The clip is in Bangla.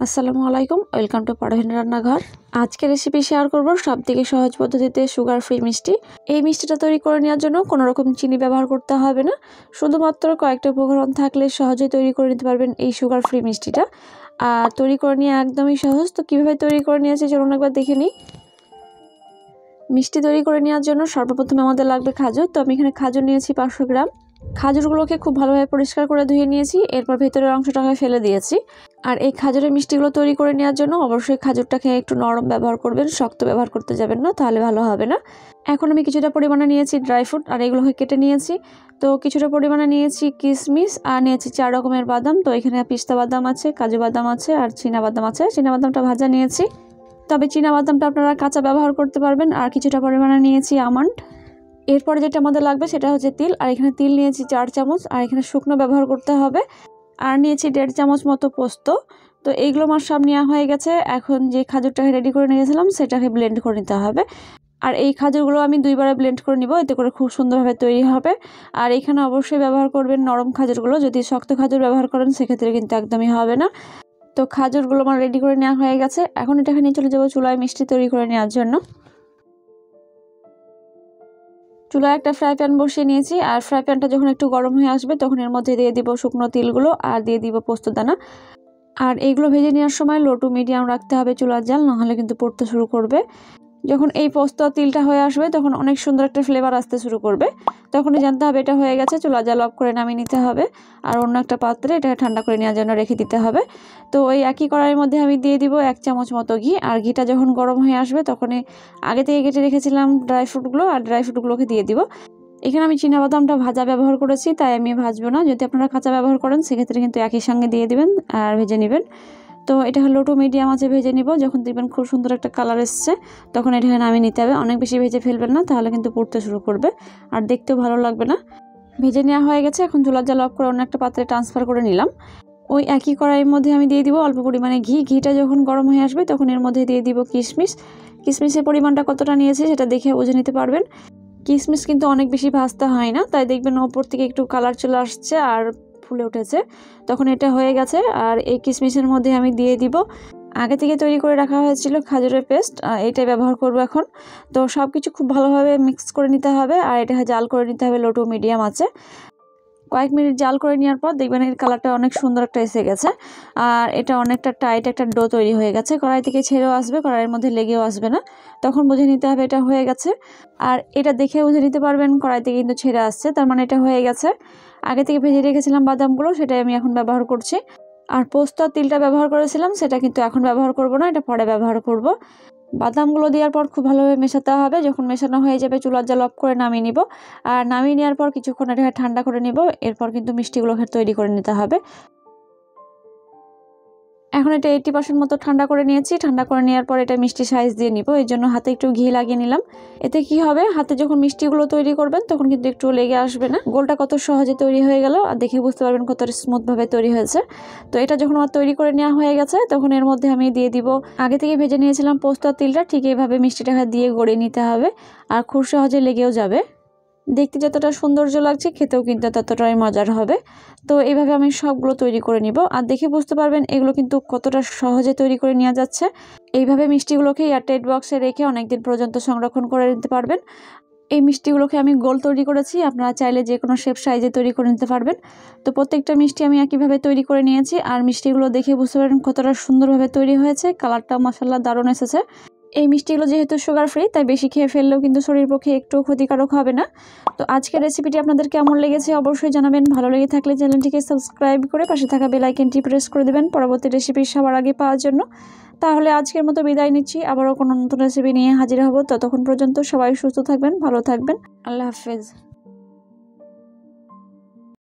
আসসালামু আলাইকুম, ওয়েলকাম টু পারভিন রান্নাঘর। আজকে রেসিপি শেয়ার করব সবথেকে সহজ পদ্ধতিতে সুগার ফ্রি মিষ্টি। এই মিষ্টিটা তৈরি করে নেওয়ার জন্য কোনো রকম চিনি ব্যবহার করতে হবে না, শুধুমাত্র কয়েকটা উপকরণ থাকলে সহজেই তৈরি করে নিতে পারবেন এই সুগার ফ্রি মিষ্টিটা। আর তৈরি করে নেওয়া একদমই সহজ। তো কীভাবে তৈরি করে নিয়েছি চলুন একবার দেখে নিই। মিষ্টি তৈরি করে নেওয়ার জন্য সর্বপ্রথমে আমাদের লাগবে খাজুর। তো আমি এখানে খাজুর নিয়েছি 500 গ্রাম। খাজুরগুলোকে খুব ভালোভাবে পরিষ্কার করে ধুয়ে নিয়েছি, এরপর ভেতরের অংশটাকে ফেলে দিয়েছি। আর এই খাজুরের মিষ্টিগুলো তৈরি করে নেওয়ার জন্য অবশ্যই খাজুরটাকে একটু নরম ব্যবহার করবেন, শক্ত ব্যবহার করতে যাবেন না, তাহলে ভালো হবে না। এখন আমি কিছুটা পরিমাণে নিয়েছি ড্রাই ফ্রুট, আর এগুলোকে কেটে নিয়েছি। তো কিছুটা পরিমাণে নিয়েছি কিশমিশ, আর নিয়েছি 4 রকমের বাদাম। তো এখানে পিস্তা বাদাম আছে, কাজু বাদাম আছে, আর চীনা বাদাম আছে। চীনা বাদামটা ভাজা নিয়েছি, তবে চীনা বাদামটা আপনারা কাঁচা ব্যবহার করতে পারবেন। আর কিছুটা পরিমাণে নিয়েছি আমন্ড। এরপরে যেটা আমাদের লাগবে সেটা হচ্ছে তিল, আর এখানে তিল নিয়েছি 4 চামচ, আর এখানে শুকনো ব্যবহার করতে হবে। আর নিয়েছি 1.5 চামচ মতো পোস্ত। তো এইগুলো আমার সব নেওয়া হয়ে গেছে। এখন যে খাজুরটাকে রেডি করে নিয়েছিলাম সেটাকে ব্লেন্ড করে নিতে হবে। আর এই খাজুরগুলো আমি 2 বারে ব্লেন্ড করে নিব, এতে করে খুব সুন্দরভাবে তৈরি হবে। আর এখানে অবশ্যই ব্যবহার করবেন নরম খাজুরগুলো, যদি শক্ত খাজুর ব্যবহার করেন সেক্ষেত্রে কিন্তু একদমই হবে না। তো খাজুরগুলো আমার রেডি করে নেওয়া হয়ে গেছে। এখন এটাকে নিয়ে চলে যাবো চুলায় মিষ্টি তৈরি করে নেওয়ার জন্য। চুলায় একটা ফ্রাই প্যান বসিয়ে নিয়েছি, আর ফ্রাই প্যানটা যখন একটু গরম হয়ে আসবে তখন এর মধ্যে দিয়ে দিব শুকনো তিলগুলো, আর দিয়ে দিব পোস্তদানা। আর এইগুলো ভেজে নেওয়ার সময় লো টু মিডিয়াম রাখতে হবে চুলার জাল, নাহলে কিন্তু পড়তে শুরু করবে। যখন এই পোস্ত তিলটা হয়ে আসবে তখন অনেক সুন্দর একটা ফ্লেভার আসতে শুরু করবে, তখনই জানতে হবে এটা হয়ে গেছে। চুলা জাল অফ করে নামিয়ে নিতে হবে, আর অন্য একটা পাত্রে এটা ঠান্ডা করে নেওয়ার জন্য রেখে দিতে হবে। তো ওই একই কড়াইয়ের মধ্যে আমি দিয়ে দিব 1 চামচ মতো ঘি। আর ঘিটা যখন গরম হয়ে আসবে তখনই আগে থেকে কেটে রেখেছিলাম ড্রাই ফ্রুটগুলো, আর ড্রাই ফ্রুটগুলোকে দিয়ে দিব। এখানে আমি চীনাবাদামটা ভাজা ব্যবহার করেছি, তাই আমি ভাজবো না। যদি আপনারা কাঁচা ব্যবহার করেন সেক্ষেত্রে কিন্তু একই সঙ্গে দিয়ে দিবেন আর ভেজে নেবেন। তো এটা লো টু মিডিয়াম আছে ভেজে নিব। যখন দেখবেন খুব সুন্দর একটা কালার এসছে তখন এটা নামিয়ে নিতে হবে। অনেক বেশি ভেজে ফেলবেন না, তাহলে কিন্তু পুড়তে শুরু করবে আর দেখতেও ভালো লাগবে না। ভেজে নেওয়া হয়ে গেছে, এখন চুলার জাল অফ করে অন্য একটা পাত্রে ট্রান্সফার করে নিলাম। ওই একই কড়াইয়ের মধ্যে আমি দিয়ে দিব অল্প পরিমাণে ঘি। ঘিটা যখন গরম হয়ে আসবে তখন এর মধ্যে দিয়ে দিব কিশমিশ। কিশমিশের পরিমাণটা কতটা নিয়েছি সেটা দেখে বুঝে নিতে পারবেন। কিশমিশ কিন্তু অনেক বেশি ভাজতে হয় না, তাই দেখবেন ওপর থেকে একটু কালার চলে আসছে আর ফুলে উঠেছে, তখন এটা হয়ে গেছে। আর এই কিশমিশের মধ্যে আমি দিয়ে দিব আগে থেকে তৈরি করে রাখা হয়েছিল খাজুরের পেস্ট, এটাই ব্যবহার করব এখন। তো সব কিছু খুব ভালোভাবে মিক্স করে নিতে হবে, আর এটা জাল করে নিতে হবে লো টু মিডিয়াম আছে। কয়েক মিনিট জাল করে নেওয়ার পর দেখবেন এর কালারটা অনেক সুন্দর একটা এসে গেছে, আর এটা অনেকটা টাইট একটা ডো তৈরি হয়ে গেছে। কড়াই থেকে ছেড়েও আসবে, কড়াইয়ের মধ্যে লেগেও আসবে না, তখন বুঝে নিতে হবে এটা হয়ে গেছে। আর এটা দেখে বুঝে নিতে পারবেন কড়াই থেকে কিন্তু ছেড়ে আসছে, তার মানে এটা হয়ে গেছে। আগে থেকে ভেজে রেখেছিলাম বাদামগুলো, সেটাই আমি এখন ব্যবহার করছি। আর পোস্ত আর তিলটা ব্যবহার করেছিলাম সেটা কিন্তু এখন ব্যবহার করব না, এটা পরে ব্যবহার করব। বাদামগুলো দেওয়ার পর খুব ভালোভাবে মেশাতে হবে। যখন মেশানো হয়ে যাবে চুলার জাল অফ করে নামিয়ে নিব। আর নামিয়ে নেওয়ার পর কিছুক্ষণ এটা ঠান্ডা করে নিব, এরপর কিন্তু মিষ্টিগুলোকে তৈরি করে নিতে হবে। এখন এটা 80% মতো ঠান্ডা করে নিয়েছি। ঠান্ডা করে নেওয়ার পর এটা মিষ্টি সাইজ দিয়ে নিব, এই জন্য হাতে একটু ঘি লাগিয়ে নিলাম। এতে কি হবে, হাতে যখন মিষ্টিগুলো তৈরি করবেন তখন কিন্তু একটু লেগে আসবে না। গোলটা কত সহজে তৈরি হয়ে গেল, আর দেখে বুঝতে পারবেন কত স্মুথভাবে তৈরি হয়েছে। তো এটা যখন আমার তৈরি করে নেওয়া হয়ে গেছে তখন এর মধ্যে আমি দিয়ে দিব আগে থেকে ভেজে নিয়েছিলাম পোস্ত আর তিলটা। ঠিক এইভাবে মিষ্টিটা দিয়ে গড়িয়ে নিতে হবে, আর খুব সহজে লেগেও যাবে। দেখতে যতটা সৌন্দর্য লাগছে খেতেও কিন্তু ততটাই মজার হবে। তো এইভাবে আমি সবগুলো তৈরি করে নিব, আর দেখে বুঝতে পারবেন এগুলো কিন্তু কতটা সহজে তৈরি করে নেওয়া যাচ্ছে। এইভাবে মিষ্টিগুলোকে এয়ারটাইট বক্সে রেখে অনেকদিন পর্যন্ত সংরক্ষণ করে নিতে পারবেন। এই মিষ্টিগুলোকে আমি গোল তৈরি করেছি, আপনারা চাইলে যে কোনো শেপ সাইজে তৈরি করে নিতে পারবেন। তো প্রত্যেকটা মিষ্টি আমি একইভাবে তৈরি করে নিয়েছি, আর মিষ্টিগুলো দেখে বুঝতে পারবেন কতটা সুন্দরভাবে তৈরি হয়েছে। কালারটা মাশাআল্লাহ দারুণ এসেছে। এই মিষ্টিগুলো যেহেতু সুগার ফ্রি, তাই বেশি খেয়ে ফেললেও কিন্তু শরীর পক্ষে একটু ক্ষতিকারক হবে না। তো আজকের রেসিপিটি আপনাদের কেমন লেগেছে অবশ্যই জানাবেন। ভালো লেগে থাকলে চ্যানেলটিকে সাবস্ক্রাইব করে পাশে থাকা বেল আইকনটি প্রেস করে দেবেন পরবর্তী রেসিপি সবার আগে পাওয়ার জন্য। তাহলে আজকের মতো বিদায় নিচ্ছি, আবারও কোনো নতুন রেসিপি নিয়ে হাজির হব। ততক্ষণ পর্যন্ত সবাই সুস্থ থাকবেন, ভালো থাকবেন। আল্লাহ হাফেজ।